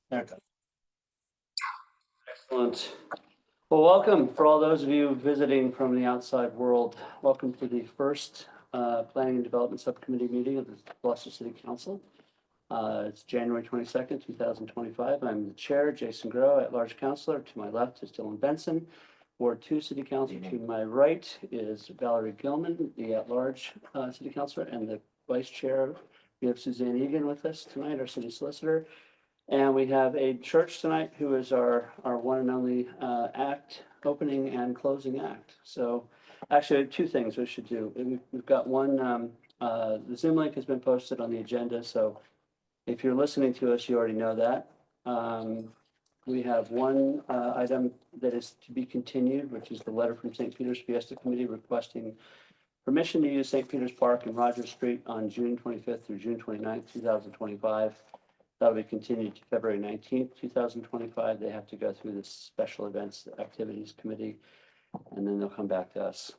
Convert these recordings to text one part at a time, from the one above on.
There it goes. Excellent. Well, welcome for all those of you visiting from the outside world. Welcome to the first Planning and Development Subcommittee meeting of the Gloucester City Council. It's January 22nd, 2025. I'm the chair, Jason Groh, at-large councilor. To my left is Dylan Benson, Ward 2 City Councilor. To my right is Valerie Gilman, the at-large city councilor, and the vice chair. We have Suzanne Egan with us tonight, our city solicitor. And we have Aid Church tonight, who is our one and only opening and closing act. So actually, two things we should do. We've got one, the Zoom link has been posted on the agenda, so if you're listening to us, you already know that. We have one item that is to be continued, which is the letter from St. Peter's Fiesta Committee requesting permission to use St. Peter's Park and Rogers Street on June 25th through June 29th, 2025. That'll be continued to February 19th, 2025. They have to go through this special events activities committee, and then they'll come back to us.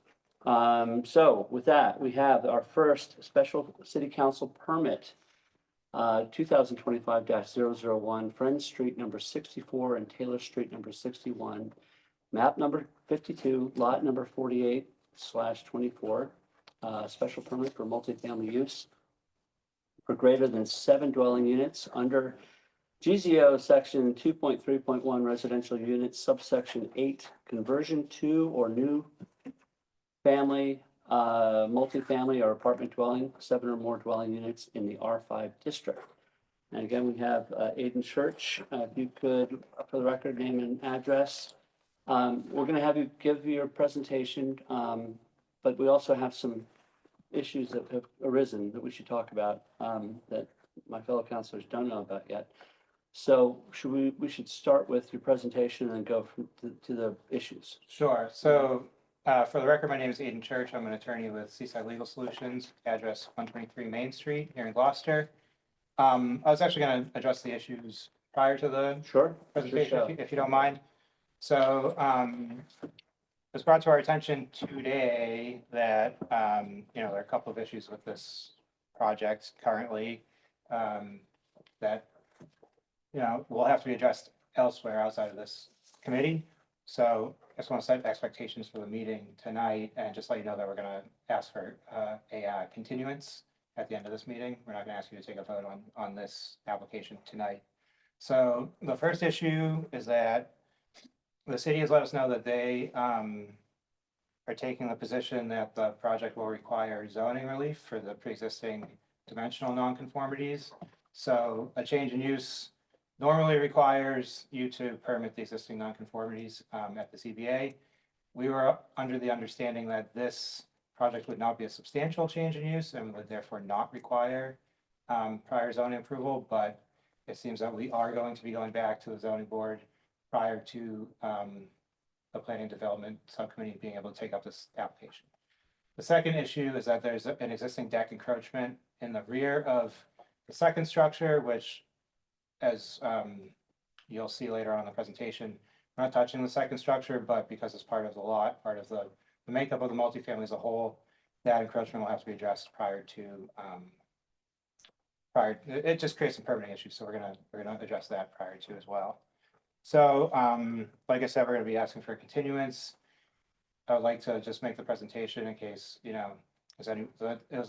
So with that, we have our first special city council permit, 2025-001, Friends Street number 64 and Taylor Street number 61, map number 52, lot number 48/24, special permit for multifamily use for greater than 7 dwelling units under GZO section 2.3.1 residential units, subsection 8, conversion to or new family, multifamily or apartment dwelling, 7 or more dwelling units in the R5 district. And again, we have Aiden Church. If you could, for the record, name and address. We're going to have you give your presentation, but we also have some issues that have arisen that we should talk about, that my fellow councilors don't know about yet. So we should start with your presentation and then go to the issues. Sure. So for the record, my name is Aiden Church. I'm an attorney with Seaside Legal Solutions, address 123 Main Street here in Gloucester. I was actually going to address the issues prior to the presentation, if you don't mind. So it was brought to our attention today that, there are a couple of issues with this project currently that, will have to be addressed elsewhere outside of this committee. So I just want to set expectations for the meeting tonight and just let you know that we're going to ask for a continuance at the end of this meeting. We're not going to ask you to take a vote on this application tonight. So the first issue is that the city has let us know that they are taking the position that the project will require zoning relief for the pre-existing dimensional nonconformities. So a change in use normally requires you to permit the existing nonconformities at the ZBA. We were under the understanding that this project would not be a substantial change in use and would therefore not require prior zoning approval, but it seems that we are going to be going back to the zoning board prior to the planning and development subcommittee being able to take up this application. The second issue is that there's an existing deck encroachment in the rear of the second structure, which, as you'll see later on in the presentation, we're not touching the second structure, but because it's part of the lot, part of the makeup of the multifamily as a whole, that encroachment will have to be addressed prior to it just creates some permitting issues, so we're gonna address that prior to as well. So, like I said, we're going to be asking for a continuance. I would like to just make the presentation in case, it was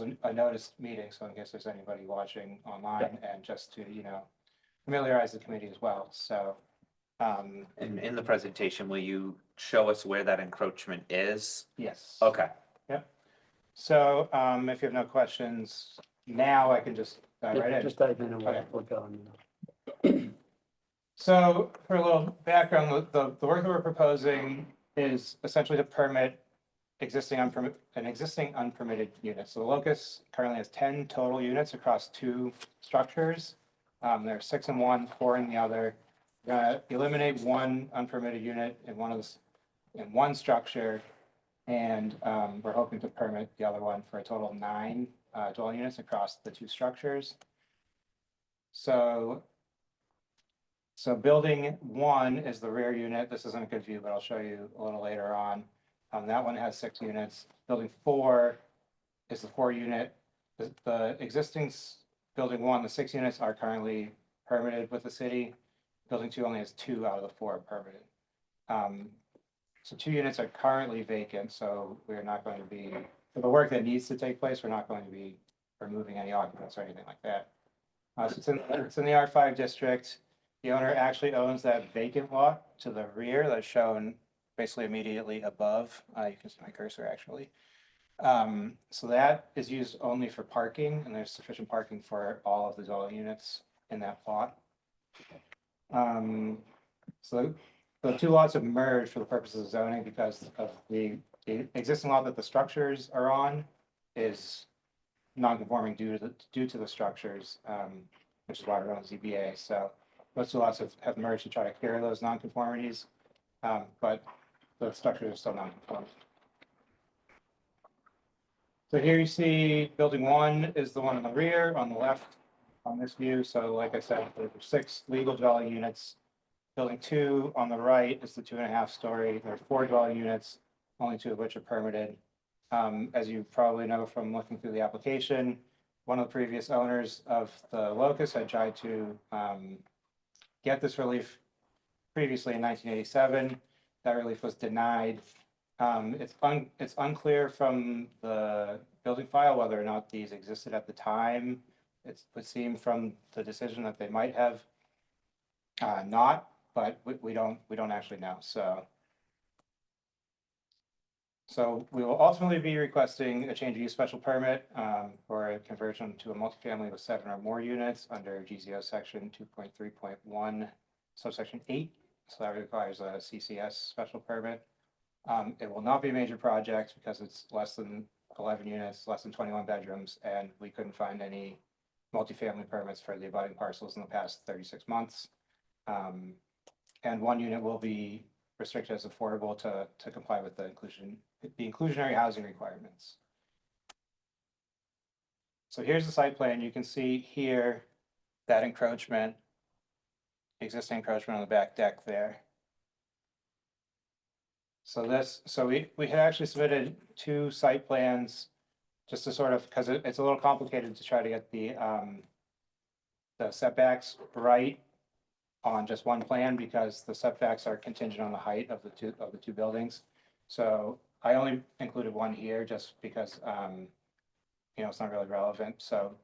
a noticed meeting, so in case there's anybody watching online, and just to, familiarize the committee as well. So, in the presentation, will you show us where that encroachment is? yes. Okay. Yep. So, if you have no questions now, I can just dive right in. Just dive in and Okay. we'll go. So for a little background, the work that we're proposing is essentially to permit an existing unpermitted unit. So the locus currently has 10 total units across 2 structures. There's 6 in one, 4 in the other. We're gonna eliminate one unpermitted unit in one structure, and we're hoping to permit the other one for a total of 9 dwelling units across the 2 structures. So building 1 is the rear unit. This isn't a good view, but I'll show you a little later on. That one has 6 units. Building 4 is the 4 unit. The existing building 1, the 6 units are currently permitted with the city. building 2 only has 2 out of the 4 permitted. So 2 units are currently vacant, so we're not going to be, for the work that needs to take place, we're not going to be removing any occupants or anything like that. So it's in the R5 district. The owner actually owns that vacant lot to the rear that's shown basically immediately above. You can see my cursor actually. So that is used only for parking, and there's sufficient parking for all of the dwelling units in that plot. So the 2 lots have merged for the purposes of zoning because of the existing lot that the structures are on is non-conforming due to the structures, which is why we're on ZBA. So those 2 lots have merged to try to clear those non-conformities, but the structures are still non-conforming. So here you see building 1 is the one in the rear on the left on this view. So like I said, there are 6 legal dwelling units. Building 2 on the right is the 2.5 story. There are 4 dwelling units, only 2 of which are permitted. As you probably know from looking through the application, one of the previous owners of the locus had tried to get this relief previously in 1987. That relief was denied. It's unclear from the building file whether or not these existed at the time. It would seem from the decision that they might have not, but we don't actually know. So we will ultimately be requesting a change of use special permit for a conversion to a multifamily with 7 or more units under GZO section 2.3.1 subsection 8. So that requires a CCS special permit. It will not be a major project because it's less than 11 units, less than 21 bedrooms, and we couldn't find any multifamily permits for the abutting parcels in the past 36 months. And 1 unit will be restricted as affordable to comply with the inclusionary housing requirements. So here's the site plan. You can see here that encroachment, existing encroachment on the back deck there. So we had actually submitted 2 site plans just to sort of, because it's a little complicated to try to get the setbacks right on just 1 plan because the setbacks are contingent on the height of the two buildings. So I only included 1 here just because it's not really relevant. So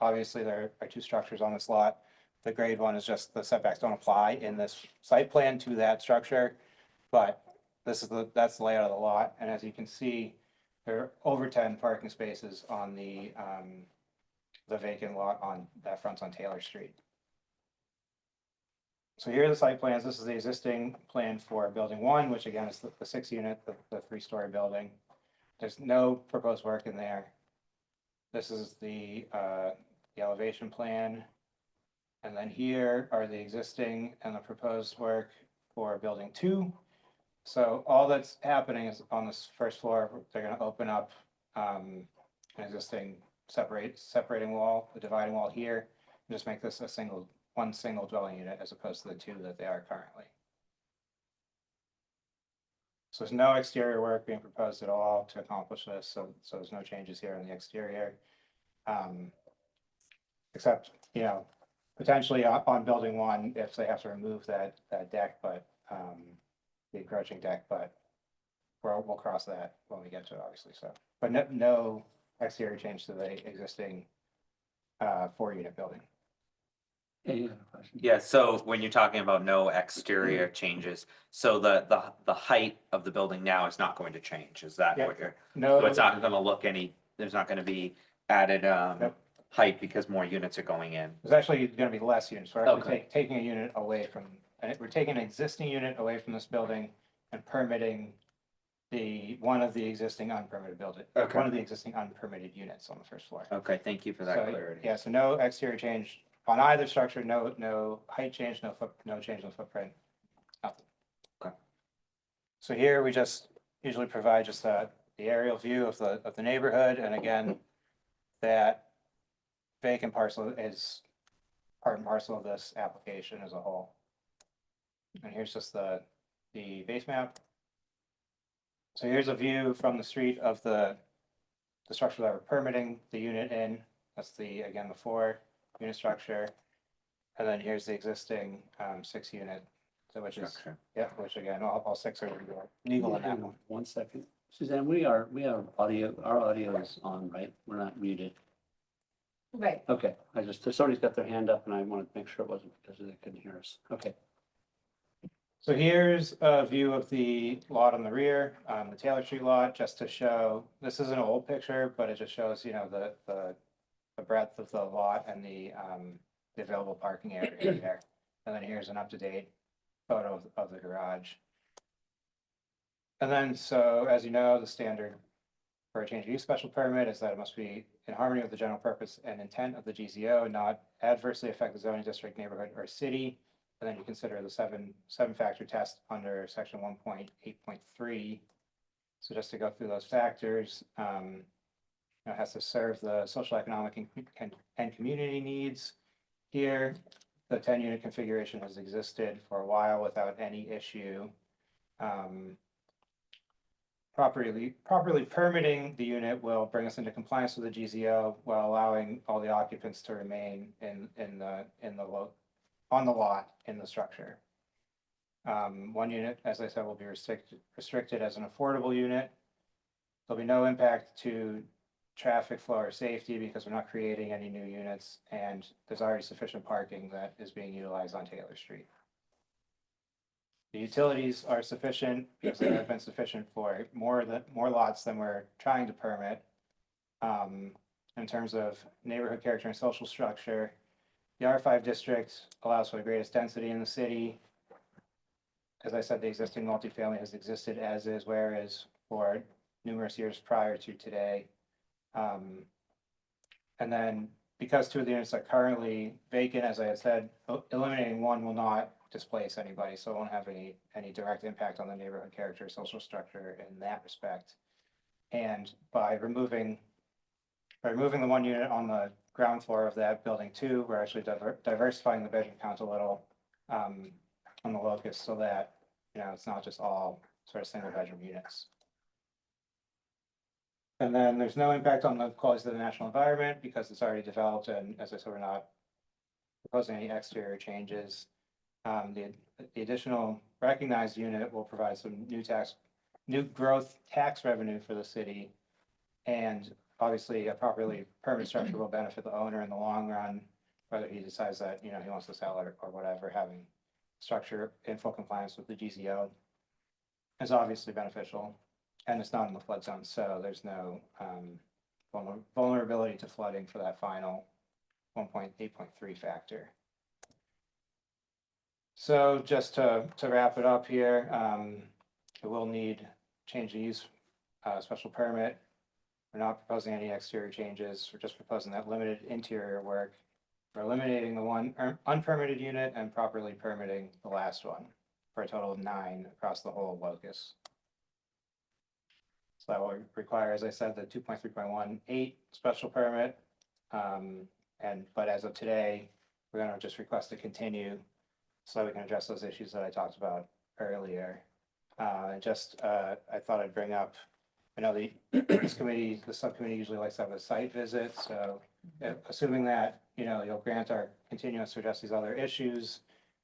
obviously there are 2 structures on this lot. The grade 1 is just the setbacks don't apply in this site plan to that structure, but that's the layout of the lot. And as you can see, there are over 10 parking spaces on the vacant lot on that fronts on Taylor Street. So here are the site plans. This is the existing plan for building 1, which again is the 6 unit, the 3-story building. There's no proposed work in there. This is the elevation plan. And then here are the existing and the proposed work for building 2. So all that's happening is on this first floor, they're going to open up an existing separating wall, the dividing wall here, and just make this one single dwelling unit as opposed to the 2 that they are currently. So there's no exterior work being proposed at all to accomplish this. So there's no changes here in the exterior, except potentially on building 1 if they have to remove that deck, but the encroaching deck, but we'll cross that when we get to it, obviously. So, but no exterior change to the existing 4-unit building. Yeah, you have a question. Yeah, so when you're talking about no exterior changes, so the height of the building now is not going to change, is that Yeah. what you're? No, So it's not gonna look there's not gonna be added Nope. height because more units are going in. there's actually going to be less units. We're actually Okay. taking a unit away from, we're taking an existing unit away from this building and permitting one of the existing unpermitted building, Okay. one of the existing unpermitted units on the first floor. Okay, thank you for that So, clarity. yeah, so no exterior change on either structure, no height change, no change in the footprint, nothing. Okay. So here we just usually provide just the aerial view of the neighborhood, and again, that vacant parcel is part and parcel of this application as a whole. And here's just the base map. So here's a view from the street of the structure that we're permitting the unit in. That's again, the 4-unit structure. And then here's the existing 6-unit, so which is, Structure. yeah, which again, all 6 are legal in that Hang one. on 1 second. Suzanne, we have audio, our audio is on, right? We're not muted. Right, Okay, somebody's got their hand up and I wanted to make sure it wasn't because they couldn't hear us. Okay. So here's a view of the lot on the rear, the Taylor Street lot, just to show, this is an old picture, but it just shows, you know, the breadth of the lot and the available parking area there. And then here's an up-to-date photo of the garage. And then, so as you know, the standard for a change of use special permit is that it must be in harmony with the general purpose and intent of the GZO, not adversely affect the zoning district, neighborhood, or city. And then you consider the seven factor test under section 1.8.3. So just to go through those factors, it has to serve the social, economic, and community needs. Here, the 10-unit configuration has existed for a while without any issue. Properly permitting the unit will bring us into compliance with the GZO while allowing all the occupants to remain on the lot in the structure. 1 unit, as I said, will be restricted as an affordable unit. There'll be no impact to traffic flow or safety because we're not creating any new units, and there's already sufficient parking that is being utilized on Taylor Street. The utilities are sufficient because they have been sufficient for more lots than we're trying to permit. In terms of neighborhood character and social structure, the R5 district allows for the greatest density in the city. As I said, the existing multifamily has existed as is, whereas for numerous years prior to today. And then because 2 of the units are currently vacant, as I had said, eliminating 1 will not displace anybody, so it won't have any direct impact on the neighborhood character or social structure in that respect. And by removing the 1 unit on the ground floor of that building 2, we're actually diversifying the bedroom count a little on the locus so that, you know, it's not just all sort of single bedroom units. And then there's no impact on the quality of the natural environment because it's already developed, and as I said, we're not proposing any exterior changes. The additional recognized unit will provide some new growth tax revenue for the city. And obviously a properly permanent structure will benefit the owner in the long run, whether he decides that, you know, he wants to sell it or whatever. Having structure in full compliance with the GZO is obviously beneficial, and it's not in the flood zone, so there's no vulnerability to flooding for that final 1.8.3 factor. So just to wrap it up here, it will need change of use special permit. We're not proposing any exterior changes. We're just proposing that limited interior work. We're eliminating the 1 unpermitted unit and properly permitting the last one for a total of 9 across the whole locus. So that will require, as I said, the 2.3.18 special permit. But as of today, we're going to just request to continue so we can address those issues that I talked about earlier. I thought I'd bring up, I know the subcommittee usually likes to have a site visit. So assuming that, you know, you'll grant our continuance to address these other issues,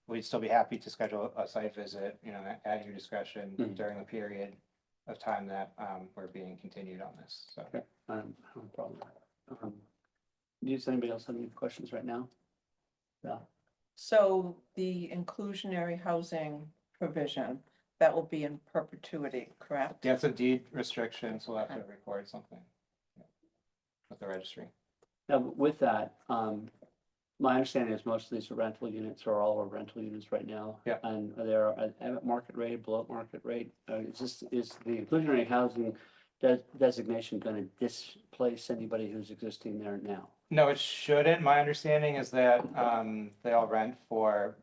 we'd still be happy to schedule a site visit, you know, at your discretion during the period of time that we're being continued on this. So. Okay, no problem. Does anybody else have any questions right now? Yeah. So the inclusionary housing provision, that will be in perpetuity, correct? Yeah, it's a deed restriction, so we'll have to record something with the registry. Now, with that, my understanding is most of these are rental units, or all are rental units right now. Yeah. And they're at market rate, below market rate. Is the inclusionary housing designation going to displace anybody who's existing there now? No, it shouldn't. My understanding is that they all rent for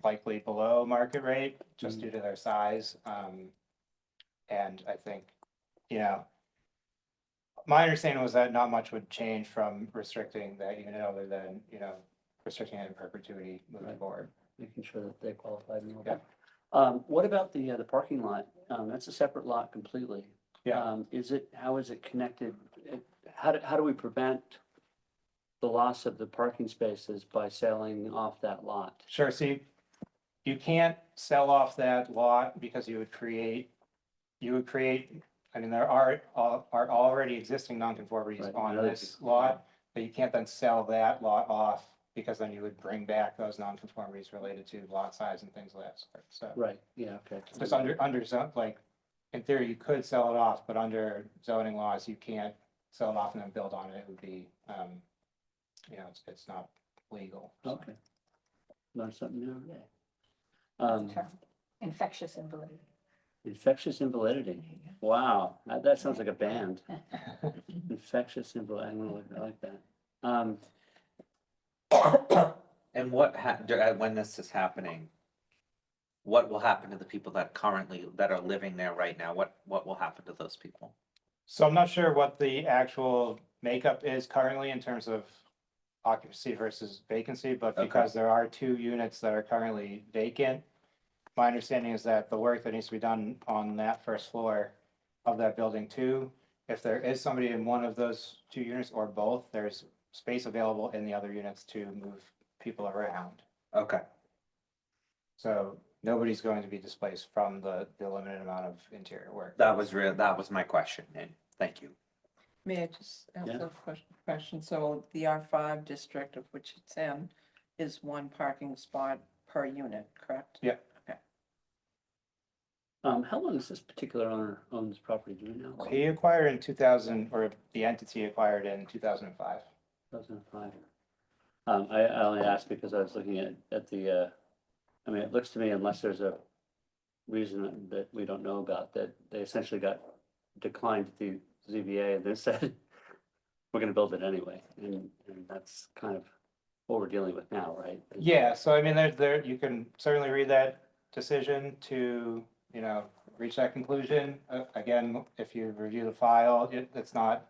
likely below market rate, just due to their size. And I think, you know, my understanding was that not much would change from restricting that unit other than, you know, restricting it in perpetuity moving forward. Making sure that they qualify. Yeah. What about the parking lot? That's a separate lot completely. Yeah. How is it connected? How do we prevent the loss of the parking spaces by selling off that lot? Sure, see, you can't sell off that lot because you would create, I mean, there are already existing nonconformities Right, on another- this lot, but you can't then sell that lot off because then you would bring back those nonconformities related to lot size and things of that sort, so. Right, yeah, okay. Just under zone, like, in theory, you could sell it off, but under zoning laws, you can't sell it off and then build on it. It would be, it's not legal. so. Okay. Learn something new every day. Term. Infectious invalidity. Infectious invalidity. Wow, that sounds like a band. Infectious invalidity, I like that. And when this is happening, what will happen to the people that are living there right now? What will happen to those people? So I'm not sure what the actual makeup is currently in terms of occupancy versus vacancy, but Okay. because there are 2 units that are currently vacant, my understanding is that the work that needs to be done on that first floor of that building too, if there is somebody in one of those 2 units or both, there's space available in the other units to move people around. Okay. So nobody's going to be displaced from the limited amount of interior work. That was my question, and thank you. May I just ask Yeah. a question? So the R5 district of which it's in is 1 parking spot per unit, correct? Yeah. Okay. How long has this particular owner owned this property, do you know? He acquired in 2000, or the entity acquired in 2005. 2005. I only asked because I was looking at the, I mean, it looks to me, unless there's a reason that we don't know about, that they essentially got declined at the ZBA and they said, we're gonna build it anyway, and that's kind of what we're dealing with now, right? Yeah, so I mean, you can certainly read that decision to, reach that conclusion. Again, if you review the file, it's not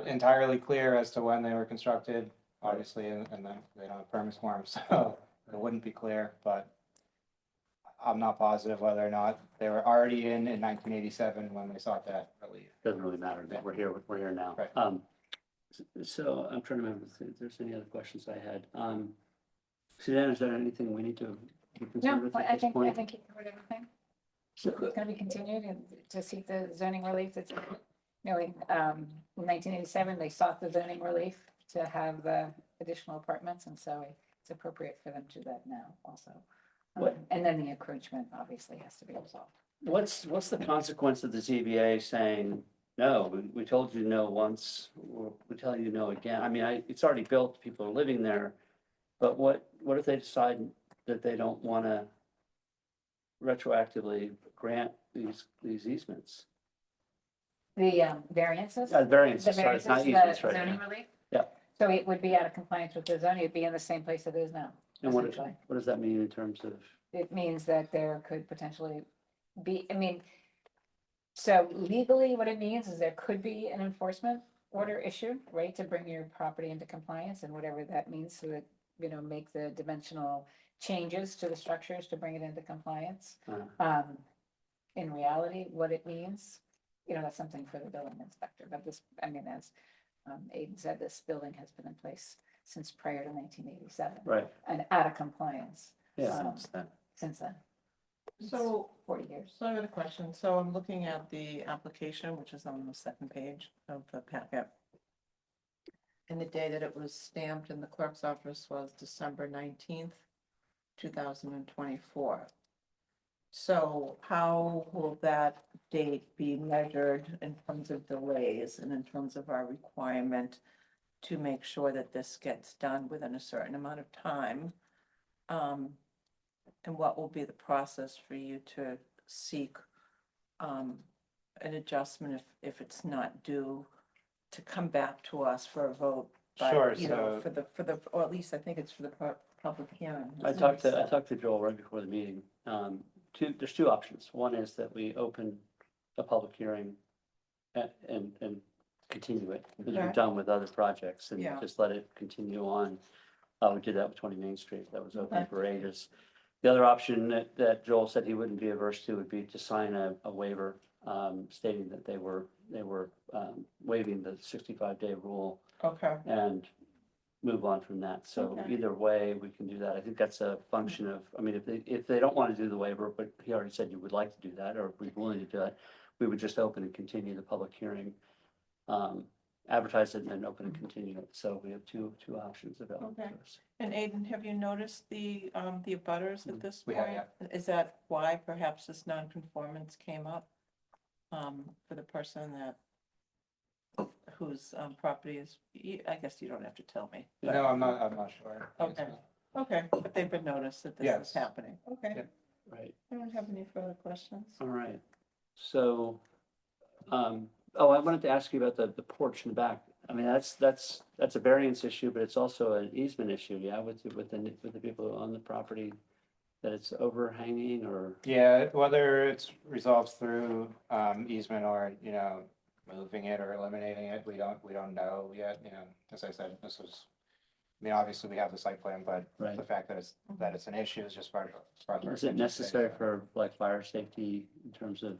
entirely clear as to when they were constructed, obviously, and then they don't have permits for them, so it wouldn't be clear, but I'm not positive whether or not they were already in 1987 when they sought that relief. Doesn't really matter, but we're here now. Right. So I'm trying to remember if there's any other questions I had. Suzanne, is there anything we need to be concerned No, with I at this think point? you covered everything. So- It's gonna be continued and to seek the zoning relief that's, in 1987, they sought the zoning relief to have additional apartments, and so it's appropriate for them to do that now also. What- And then the encroachment obviously has to be resolved. What's the consequence of the ZBA saying, no, we told you no once, we tell you no again? I mean, it's already built, people are living there, but what if they decide that they don't wanna retroactively grant these easements? The variances? Variances, The sorry, it's not variances, easements, the right? zoning relief? Yeah. So it would be out of compliance with the zoning, it'd be in the same place it is now. And what essentially. does that mean in terms of? It means that there could potentially be, so legally, what it means is there could be an enforcement order issued, right, to bring your property into compliance and whatever that means, so that, make the dimensional changes to the structures to bring it into compliance. In reality, what it means, that's something for the building inspector, but this, as Aiden said, this building has been in place since prior to 1987 Right, and out of compliance yeah, Since then. since then. So, 40 years. so I got a question. So I'm looking at the application, which is on the 2nd page of the packet. And the day that it was stamped in the clerk's office was December 19th, 2024. So how will that date be measured in terms of delays and in terms of our requirement to make sure that this gets done within a certain amount of time? And what will be the process for you to seek an adjustment if it's not due, to come back to us for a vote? But, Sure, for the, or at least I think it's for the public hearing. I talked to Joel right before the meeting. There's 2 options. One is that we open a public hearing and continue it, as we've Okay. done with other projects, and Yeah. just let it continue on. We did that with 20 Main Street, that was open Okay. for ages. The other option that Joel said he wouldn't be averse to would be to sign a waiver stating that they were waiving the 65-day rule. Okay, And move on from that. So Okay. either way, we can do that. I think that's a function of, I mean, if they don't want to do the waiver, but he already said you would like to do that, or be willing to do that, we would just open and continue the public hearing. Advertise it and then open and continue it. So we have two options available to Okay. us. And Aiden, have you noticed the abutters at this We have, point? Is that why perhaps this nonconformance came up? For the person that, whose property is, I guess you don't have to tell me. but- No, I'm not sure. Okay. Okay, but they've been noticed that this is Yes. happening. Okay, Yep. Right. I don't have any further questions. All right. So, I wanted to ask you about the porch in the back. I mean, that's a variance issue, but it's also an easement issue, yeah, with the people on the property, that it's overhanging or, Yeah, whether it's resolved through easement or, moving it or eliminating it, we don't know yet, as I said, this was, I mean, obviously we have the site plan, but right? the fact that it's an issue is just part of our Is it attention necessary today, so. for like fire safety in terms of,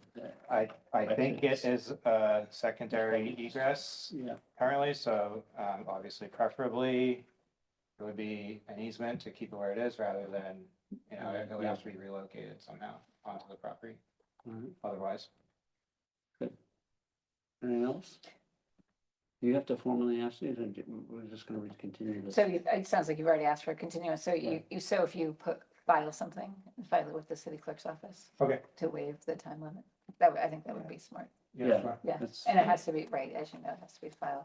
I think it is a secondary egress yeah, currently, so obviously preferably it would be an easement to keep it where it is rather than, it would have to be relocated somehow onto the property all right. otherwise. Anything else? You have to formally ask me, or we're just gonna continue this? So it sounds like you've already asked for a continuance, so so if you file something, file it with the city clerk's office Okay. to waive the time limit, I think that would be smart, Yeah. sure. yeah, That's- and it has to be, right, as you know, it has to be filed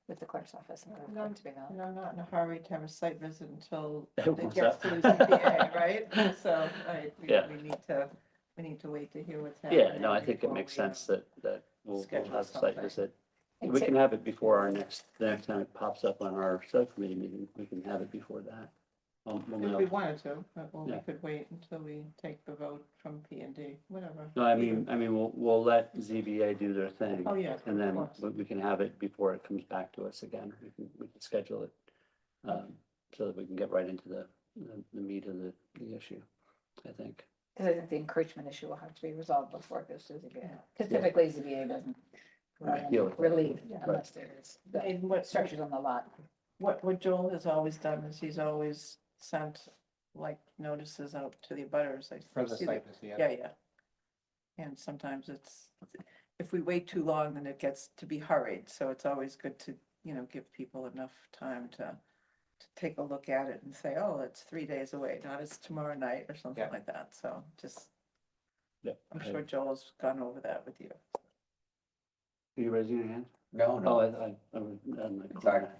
with the clerk's office in order for it to be valid. And I'm not in a hurry to have a site visit until What's it gets that? to the ZBA, right? So, Yeah. we need to wait to hear what's happening. Yeah, no, I think it before makes we, sense that we'll schedule have a site something. visit. And We so- can have it before the next time it pops up on our subcommittee meeting, we can have it before that. We'll If know. we wanted to, but we Yeah. could wait until we take the vote from P and D, whatever. No, I mean, we'll let ZBA do their thing. Oh, yeah. And then of course. we can have it before it comes back to us again. We can schedule it. So that we can get right into the meat of the issue, I think. Because I think the encroachment issue will have to be resolved before it goes to ZBA, because Yeah. typically ZBA doesn't Deal with it. relieve unless there is the And what structures on the lot. What Joel has always done is he's always sent like notices out to the abutters. I For the see site that- visit, Yeah. And sometimes if we wait too long, then it gets to be hurried, so it's always good to, give people enough time to take a look at it and say, oh, it's 3 days away, not it's tomorrow night or something Yeah. like that, so just, Yeah. I'm sure Joel's gone over that with you. Are you raising your hand? No, Oh, no, I was on my Sorry. corner.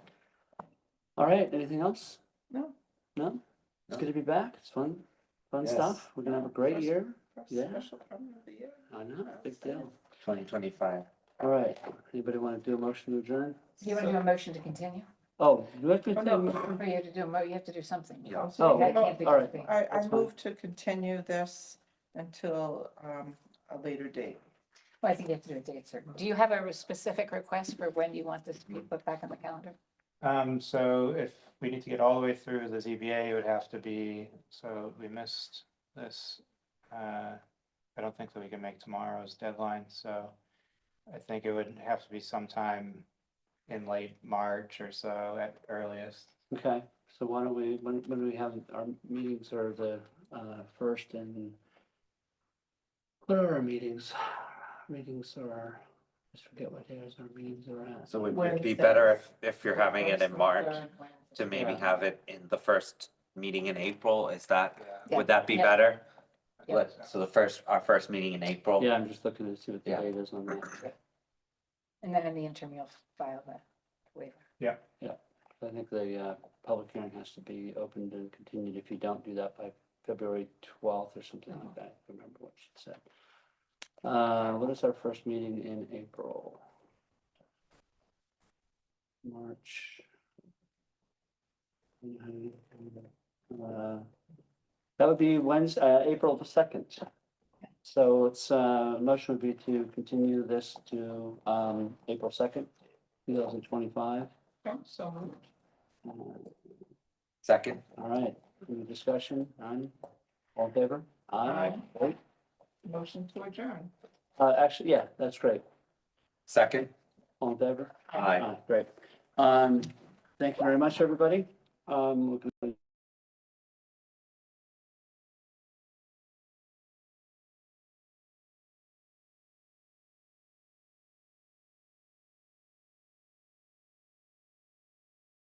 All right, anything else? No. No? It's No. good to be back. It's fun Yes. stuff. We're gonna have a great First- year. First Yeah. special permit of the year. I know, big deal. 2025. All right, anybody want to do a motion to adjourn? Do you want to do a motion to continue? Oh, do we have to? Oh, no. Or you have to you have to do something. Yeah. Oh, That can't be all right. just me. I That's fine. move to continue this until a later date. Well, I think you have to do a date certain. Do you have a specific request for when you want this to be put back on the calendar? So if we need to get all the way through the ZBA, it would have to be, so we missed this. I don't think that we can make tomorrow's deadline, so I think it would have to be sometime in late March or so at earliest. Okay, so why don't we, when do we have, our meetings are the first and, what are our meetings? Meetings are, I just forget what days our meetings are at. So would it be Wednesday. better if you're having it in First or March third to maybe Yeah. have it in the first meeting in April? Is that, Yeah. would that be Yeah. better? Yeah. So our first meeting in April? Yeah, I'm just looking to see what the Yeah. date is on that. And then in the interim, you'll file the waiver. I think the public hearing has to be opened and continued if you don't do that by February 12th or something like that. I remember what she said. What is our first meeting in April? March. That would be Wednesday, April the 2nd. So it's, motion would be to continue this to April 2nd, 2025. Okay, so moved. Second? All right, any discussion? None? All in favor? Aye. Great. Motion to adjourn. Actually, yeah, that's great. Second? All in favor? Aye. Great. Thank you very much, everybody. We're gonna